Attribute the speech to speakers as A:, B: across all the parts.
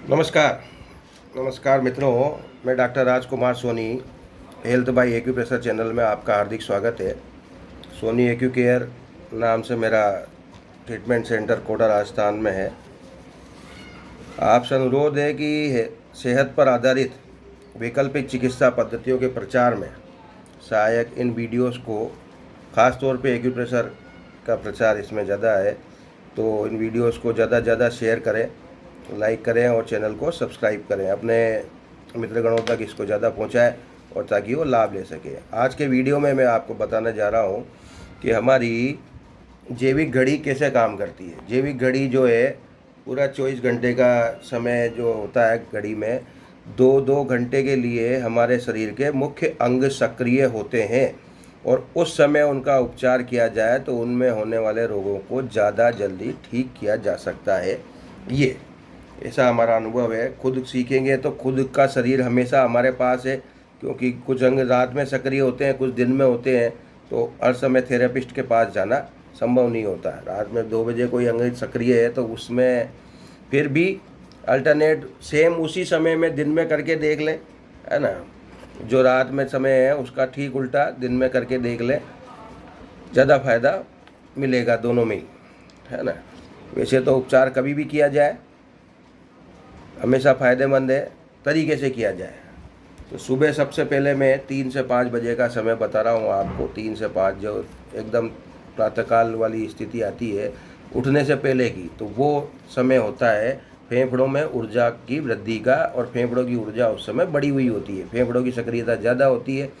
A: नमस्कार। नमस्कार मित्रों, मैं doctor Rajkumar Soni, health by acupressure channel में आपका हार्दिक स्वागत है। सोनी एक्यू केयर नाम से मेरा ट्रीटमेंट सेंटर कोटा राजस्थान में है। आपसे अनुरोध है कि सेहत पर आधारित वैकल्पिक चिकित्सा पद्धतियों के प्रचार में सहायक इन वीडियोस को, ख़ास तौर पे एक्यूप्रेशर का प्रचार इसमें ज़्यादा है, तो इन वीडियोस को ज़्यादा से ज़्यादा शेयर करें, लाइक करें और चैनल को सब्सक्राइब करें। अपने मित्रगणों तक इसको ज़्यादा पहुंचाएं और ताकि वो लाभ ले सके। आज के वीडियो में मैं आपको बताने जा रहा हूं कि हमारी जैविक घड़ी कैसे काम करती है। जैविक घड़ी जो है, पूरा 24 घंटे का समय जो होता है घड़ी में, 2-2 घंटे के लिए हमारे शरीर के मुख्य अंग सक्रिय होते हैं और उस समय उनका उपचार किया जाए तो उनमें होने वाले रोगों को ज़्यादा जल्दी ठीक किया जा सकता है। ये ऐसा हमारा अनुभव है। खुद सीखेंगे तो खुद का शरीर हमेशा हमारे पास है, क्योंकि कुछ अंग रात में सक्रिय होते हैं, कुछ दिन में होते हैं, तो हर समय थेरेपिस्ट के पास जाना संभव नहीं होता है। रात में 2 बजे कोई अंग सक्रिय है तो उसमें फिर भी अल्टरनेट सेम उसी समय में दिन में करके देख लें, है ना। जो रात में समय है उसका ठीक उल्टा दिन में करके देख लें, ज़्यादा फायदा मिलेगा दोनों में ही, है ना। वैसे तो उपचार कभी भी किया जाए हमेशा फ़ायदेमंद है, तरीके से किया जाए। तो सुबह सबसे पहले मैं 3 से 5 बजे का समय बता रहा हूँ आपको। 3 से 5 जो एकदम प्रातःकाल वाली स्थिति आती है उठने से पहले की, तो वो समय होता है फेफड़ों में ऊर्जा की वृद्धि का, और फेफड़ों की ऊर्जा उस समय बढ़ी हुई होती है, फेफड़ों की सक्रियता ज़्यादा होती है।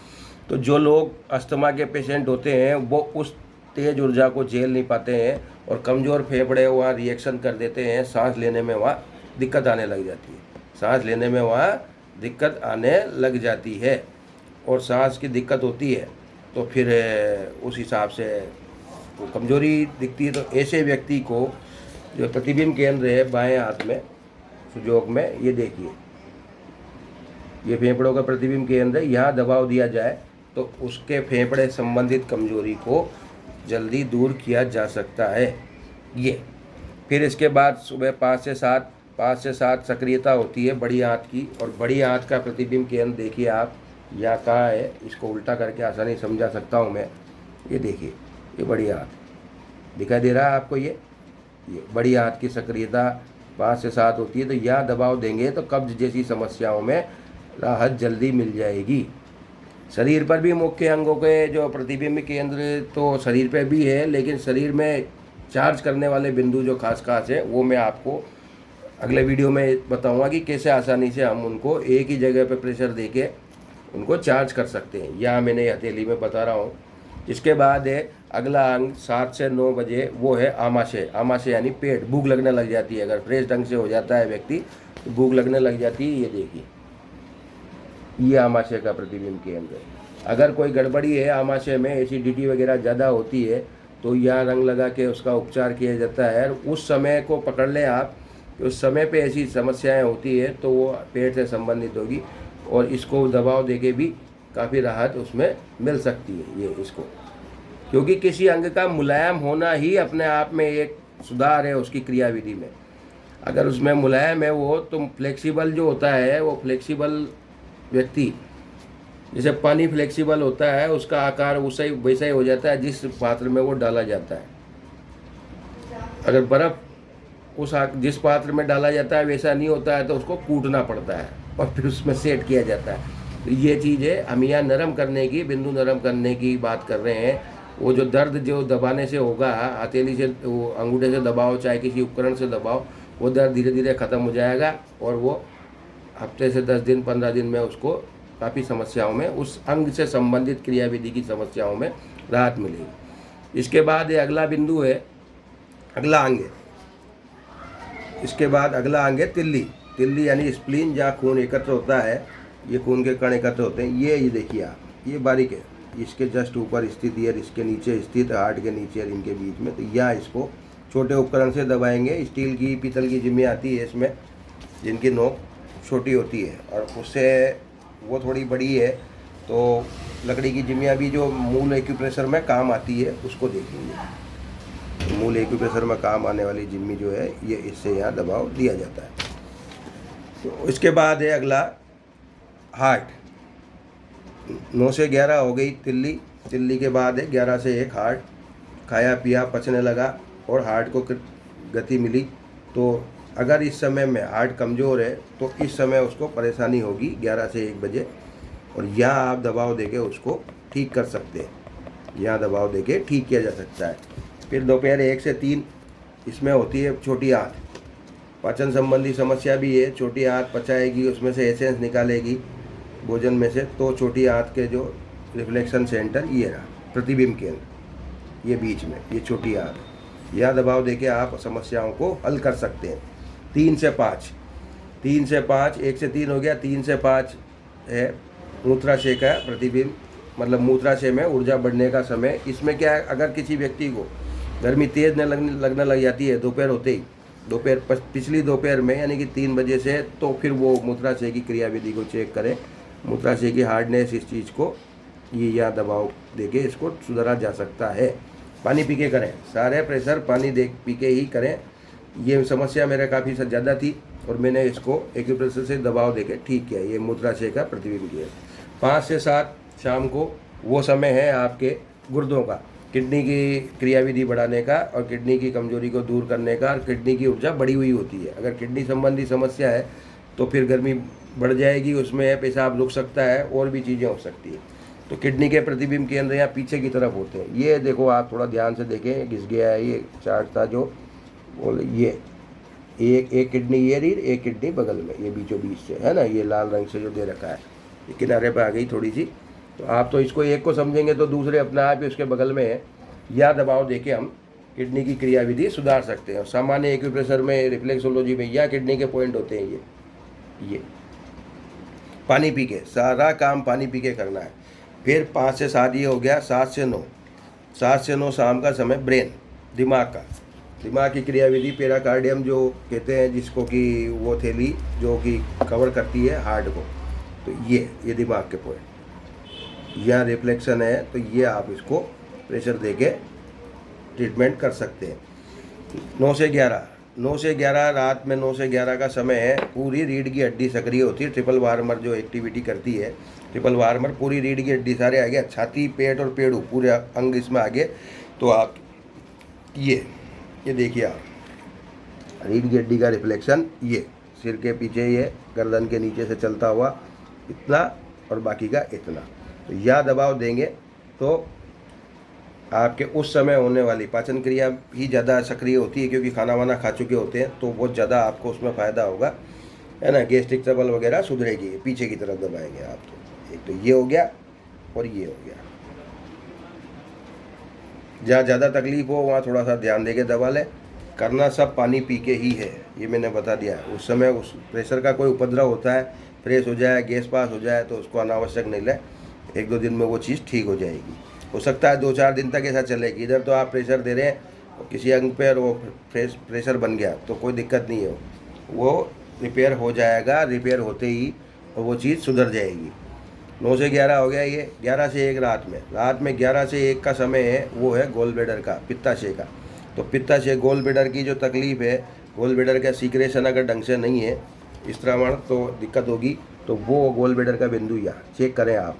A: तो जो लोग अस्थमा के पेशेंट होते हैं वो उस तेज़ ऊर्जा को झेल नहीं पाते हैं और कमज़ोर फेफड़े वहाँ रिएक्शन कर देते हैं, सांस लेने में वहाँ दिक्कत आने लग जाती है। सांस लेने में वहाँ दिक्कत आने लग जाती है और सांस की दिक्कत होती है तो फिर उस हिसाब से तो कमज़ोरी दिखती है। तो ऐसे व्यक्ति को जो प्रतिबिंब केंद्र है बाएं हाथ में सुजोग में, ये देखिए, ये फेफड़ों का प्रतिबिंब केंद्र है, यहाँ दबाव दिया जाए तो उसके फेफड़े संबंधित कमजोरी को जल्दी दूर किया जा सकता है। ये फिर इसके बाद सुबह 5 से 7 सक्रियता होती है बड़ी आंत की, और बड़ी आंत का प्रतिबिंब केंद्र देखिए आप, यहाँ कहाँ है, इसको उल्टा करके आसानी समझा सकता हूँ मैं। ये देखिए, ये बड़ी आंत दिखाई दे रहा है आपको, ये बड़ी आंत की सक्रियता 5 से 7 होती है। तो यहाँ दबाव देंगे तो कब्ज जैसी समस्याओं में राहत जल्दी मिल जाएगी। शरीर पर भी मुख्य अंगों के जो प्रतिबिंब केंद्र तो शरीर पे भी है, लेकिन शरीर में चार्ज करने वाले बिंदु जो खास है वो मैं आपको अगले वीडियो में बताऊंगा कि कैसे आसानी से हम उनको एक ही जगह पे प्रेशर देके उनको चार्ज कर सकते हैं। यहाँ मैंने हथेली में बता रहा हूँ। इसके बाद है अगला अंग 7 से 9 बजे, वो है आमाशय। आमाशय यानी पेट, भूख लगने लग जाती है। अगर फ्रेश ढंग से हो जाता है व्यक्ति तो भूख लगने लग जाती है। ये देखिए, ये आमाशय का प्रतिबिंब केंद्र है। अगर कोई गड़बड़ी है आमाशय में, एसिडिटी वगैरह ज़्यादा होती है, तो यहाँ रंग लगा के उसका उपचार किया जाता है। उस समय को पकड़ लें आप कि उस समय पे ऐसी समस्याएं होती है तो वो पेट से संबंधित होगी, और इसको दबाव देके भी काफ़ी राहत उसमें मिल सकती है। ये इसको, क्योंकि किसी अंग का मुलायम होना ही अपने आप में एक सुधार है उसकी क्रियाविधि में। अगर उसमें मुलायम है वो, तो फ्लेक्सिबल जो होता है, वो फ्लेक्सिबल व्यक्ति, जैसे पानी फ्लेक्सिबल होता है, उसका आकार वैसा ही हो जाता है जिस पात्र में वो डाला जाता है। अगर बर्फ़ जिस पात्र में डाला जाता है वैसा नहीं होता है तो उसको कूटना पड़ता है और फिर उसमें सेट किया जाता है। तो ये चीज़ है, हम यहाँ नरम करने की, बिंदु नरम करने की बात कर रहे हैं। वो जो दर्द जो दबाने से होगा, हथेली से, वो अंगूठे से दबाओ चाहे किसी उपकरण से दबाओ, वो दर्द धीरे धीरे ख़त्म हो जाएगा और वो हफ्ते से 10 दिन 15 दिन में उसको काफ़ी समस्याओं में, उस अंग से संबंधित क्रियाविधि की समस्याओं में राहत मिलेगी। इसके बाद ये अगला बिंदु है, अगला अंग है। इसके बाद अगला अंग है तिल्ली। तिल्ली यानी स्प्लीन, जहाँ खून एकत्र होता है, ये खून के कण एकत्र होते हैं। ये देखिए आप, ये बारीक है, इसके जस्ट ऊपर स्थित है, इसके नीचे स्थित, हार्ट के नीचे और इनके बीच में। तो यहाँ इसको छोटे उपकरण से दबाएंगे। स्टील की, पीतल की जिम्मी आती है इसमें, जिनकी नोक छोटी होती है और उससे वो थोड़ी बड़ी है, तो लकड़ी की जिम्मियाँ भी जो मूल एक्यूप्रेशर में काम आती है उसको देखेंगे। मूल एक्यूप्रेशर में काम आने वाली जिम्मी जो है, ये इससे यहाँ दबाव दिया जाता है। तो इसके बाद है अगला हार्ट। 9 से 11 हो गई तिल्ली, तिल्ली के बाद है 11 से 1 हार्ट। खाया पिया पचने लगा और हार्ट को गति मिली। तो अगर इस समय में हार्ट कमज़ोर है तो इस समय उसको परेशानी होगी 11 से 1 बजे, और यहाँ आप दबाव देके उसको ठीक कर सकते हैं। यहाँ दबाव देके ठीक किया जा सकता है। फिर दोपहर 1 से 3 इसमें होती है छोटी आंत। पाचन संबंधी समस्या भी है। छोटी आंत पचाएगी, उसमें से एसेंस निकालेगी भोजन में से। तो छोटी आंत के जो रिफ्लेक्शन सेंटर ये रहा, प्रतिबिंब केंद्र, ये बीच में ये छोटी आंत, यहाँ दबाव देके आप समस्याओं को हल कर सकते हैं। 3 से 5, 1 से 3 हो गया। 3 से 5 है मूत्राशय का प्रतिबिंब, मतलब मूत्राशय में ऊर्जा बढ़ने का समय। इसमें क्या है, अगर किसी व्यक्ति को गर्मी तेज़ लगने लग जाती है दोपहर होते ही, दोपहर पिछली दोपहर में यानी कि 3 बजे से, तो फिर वो मूत्राशय की क्रियाविधि को चेक करें, मूत्राशय की हार्डनेस, इस चीज़ को ये या दबाव देके इसको सुधारा जा सकता है। पानी पी के करें, सारे प्रेशर पानी पी के ही करें। ये समस्या मेरे काफ़ी ज़्यादा थी और मैंने इसको एक्यूप्रेशर से दबाव देके ठीक किया। ये मूत्राशय का प्रतिबिंब किया। 5 से 7 शाम को वो समय है आपके गुर्दों का, किडनी की क्रियाविधि बढ़ाने का और किडनी की कमजोरी को दूर करने का। और किडनी की ऊर्जा बढ़ी हुई होती है। अगर किडनी संबंधी समस्या है तो फिर गर्मी बढ़ जाएगी, उसमें पेशाब रुक सकता है और भी चीज़ें हो सकती है। तो किडनी के प्रतिबिंब केंद्र यहाँ पीछे की तरफ होते हैं। ये देखो, आप थोड़ा ध्यान से देखें, घिस गया है ये चार्ट था जो बोले, ये एक किडनी ये रही, एक किडनी बगल में, ये बीचों बीच से है ना, ये लाल रंग से जो दे रखा है, ये किनारे पे आ गई थोड़ी सी। तो आप तो इसको एक को समझेंगे तो दूसरे अपने आप ही उसके बगल में है। या दबाव देके हम किडनी की क्रियाविधि सुधार सकते हैं। सामान्य एक्यूप्रेशर में, रिफ्लेक्सोलॉजी में या किडनी के पॉइंट होते हैं ये पानी पी के, सारा काम पानी पी के करना है। फिर 5 से 7 ये हो गया। 7 से 9 शाम का समय ब्रेन, दिमाग की क्रियाविधि, पेराकार्डियम जो कहते हैं, जिसको कि वो थैली जो कि कवर करती है हार्ट को। तो ये दिमाग के पॉइंट, यहाँ रिफ्लेक्शन है, तो ये आप इसको प्रेशर देके ट्रीटमेंट कर सकते हैं। 9 से 11 रात में 9 से 11 का समय है। पूरी रीढ़ की हड्डी सक्रिय होती है। ट्रिपल वार्मर जो एक्टिविटी करती है, ट्रिपल वार्मर पूरी रीढ़ की हड्डी सारे आ गया, छाती, पेट और पेड़ू पूरे अंग इसमें आगे। तो आप ये देखिए, आप रीढ़ की हड्डी का रिफ्लेक्शन, ये सिर के पीछे, ये गर्दन के नीचे से चलता हुआ इतना और बाकी का इतना। तो यह दबाव देंगे तो आपके उस समय होने वाली पाचन क्रिया ही ज़्यादा सक्रिय होती है, क्योंकि खाना वाना खा चुके होते हैं, तो बहुत ज़्यादा आपको उसमें फ़ायदा होगा, है ना। गैस्ट्रिक ट्रबल वगैरह सुधरेगी। पीछे की तरफ दबाएंगे आप। तो एक तो ये हो गया और ये हो गया। जहाँ ज़्यादा तकलीफ हो वहाँ थोड़ा सा ध्यान देके दबा लें। करना सब पानी पी के ही है, ये मैंने बता दिया। उस समय उस प्रेशर का कोई उपद्रव होता है, फ्रेश हो जाए, गैस पास हो जाए, तो उसको अनावश्यक नहीं लें। 1-2 दिन में वो चीज़ ठीक हो जाएगी। हो सकता है 2-4 दिन तक ऐसा चलेगी। इधर तो आप प्रेशर दे रहे हैं और किसी अंग पर वो प्रेशर बन गया तो कोई दिक्कत नहीं है, वो रिपेयर हो जाएगा। रिपेयर होते ही वो चीज़ सुधर जाएगी। 9 से 11 हो गया ये। 11 से 1 रात में 11 से 1 का समय है, वो है गोल ब्लैडर का, पित्ताशय का। तो पित्ताशय, गोल ब्लैडर की जो तकलीफ है, गोल ब्लैडर का सीक्रेशन अगर ढंग से नहीं है, स्त्रावण, तो दिक्कत होगी। तो वो गोल ब्लैडर का बिंदु यहाँ चेक करें आप।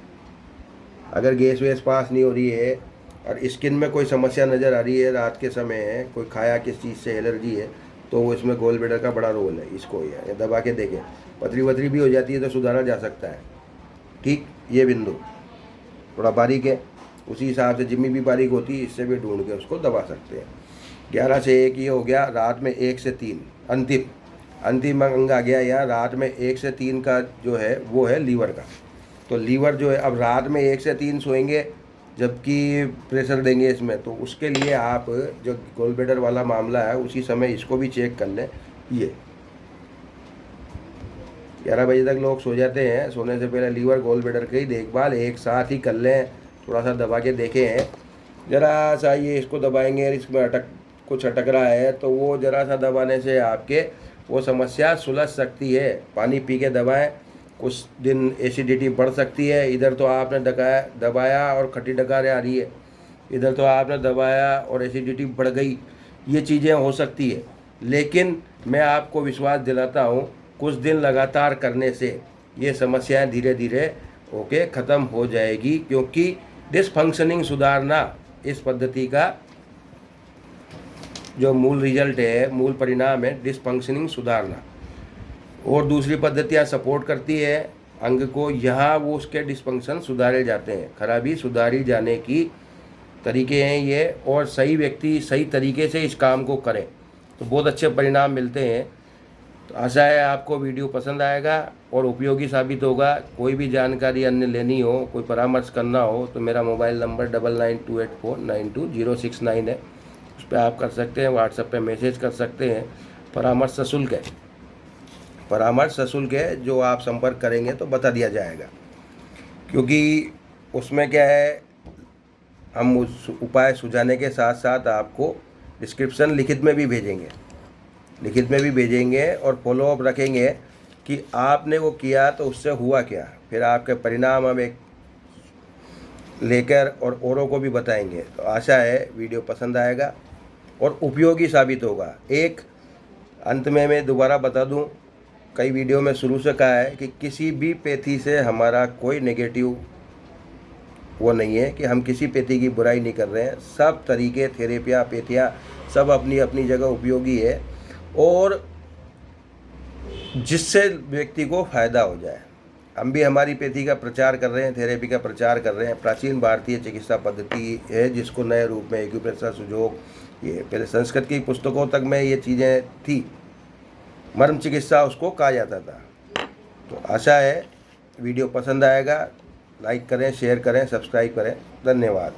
A: अगर गैस वेस पास नहीं हो रही है और स्किन में कोई समस्या नज़र आ रही है, रात के समय है, कोई खाया किस चीज़ से एलर्जी है, तो वो इसमें गोल ब्लैडर का बड़ा रोल है। इसको ये दबा के देखें। पथरी वथरी भी हो जाती है तो सुधारा जा सकता है। ठीक, ये बिंदु थोड़ा बारीक है, उसी हिसाब से जिम्मी भी बारीक होती है, इससे भी ढूंढ के उसको दबा सकते हैं। 11 से 1 ये हो गया। रात में 1 से 3 अंतिम अंग आ गया यहाँ। रात में 1 से 3 का जो है वो है लीवर का। तो लीवर जो है, अब रात में 1 से 3 सोएंगे जबकि प्रेशर देंगे इसमें, तो उसके लिए आप जो गोल ब्लैडर वाला मामला है उसी समय इसको भी चेक कर लें। ये 11 बजे तक लोग सो जाते हैं, सोने से पहले लीवर गोल ब्लैडर की देखभाल एक साथ ही कर लें। थोड़ा सा दबा के देखें, ज़रा सा ये इसको दबाएंगे, इसमें कुछ अटक रहा है, तो वो ज़रा सा दबाने से आपके वो समस्या सुलझ सकती है। पानी पी के दबाएं। कुछ दिन एसिडिटी बढ़ सकती है। इधर तो आपने दबाया और खट्टी डकार आ रही है, इधर तो आपने दबाया और एसिडिटी बढ़ गई, ये चीज़ें हो सकती है। लेकिन मैं आपको विश्वास दिलाता हूँ कुछ दिन लगातार करने से ये समस्याएं धीरे धीरे होके ख़त्म हो जाएगी, क्योंकि डिसफंक्शनिंग सुधारना इस पद्धति का जो मूल रिजल्ट है, मूल परिणाम है, डिसफंक्शनिंग सुधारना। और दूसरी पद्धतियाँ सपोर्ट करती है अंग को, यहाँ वो उसके डिसफंक्शन सुधारे जाते हैं, खराबी सुधारी जाने की तरीके हैं ये। और सही व्यक्ति सही तरीके से इस काम को करें तो बहुत अच्छे परिणाम मिलते हैं। तो आशा है आपको वीडियो पसंद आएगा और उपयोगी साबित होगा। कोई भी जानकारी अन्य लेनी हो, कोई परामर्श करना हो तो मेरा मोबाइल नंबर 9928492069 है, उस पर आप कर सकते हैं। व्हाट्सएप पे मैसेज कर सकते हैं। परामर्श सशुल्क है, जो आप संपर्क करेंगे तो बता दिया जाएगा, क्योंकि उसमें क्या है, हम उस उपाय सुझाने के साथ साथ आपको डिस्क्रिप्शन लिखित में भी भेजेंगे और फॉलोअप रखेंगे कि आपने वो किया तो उससे हुआ क्या, फिर आपके परिणाम हम एक लेकर और औरों को भी बताएंगे। तो आशा है वीडियो पसंद आएगा और उपयोगी साबित होगा। एक अंत में मैं दोबारा बता दूं, कई वीडियो में शुरू से कहा है कि किसी भी पैथी से हमारा कोई नेगेटिव वो नहीं है, कि हम किसी पैथी की बुराई नहीं कर रहे हैं। सब तरीके थेरेपियाँ, पैथियाँ सब अपनी अपनी जगह उपयोगी है, और जिससे व्यक्ति को फ़ायदा हो जाए। हम भी हमारी पैथी का प्रचार कर रहे हैं, थेरेपी का प्रचार कर रहे हैं। प्राचीन भारतीय चिकित्सा पद्धति है, जिसको नए रूप में एक्यूप्रेशर, सुजोग, ये पहले संस्कृत की पुस्तकों तक में ये चीज़ें थी, मर्म चिकित्सा उसको कहा जाता था। तो आशा है वीडियो पसंद आएगा। लाइक करें, शेयर करें, सब्सक्राइब करें। धन्यवाद।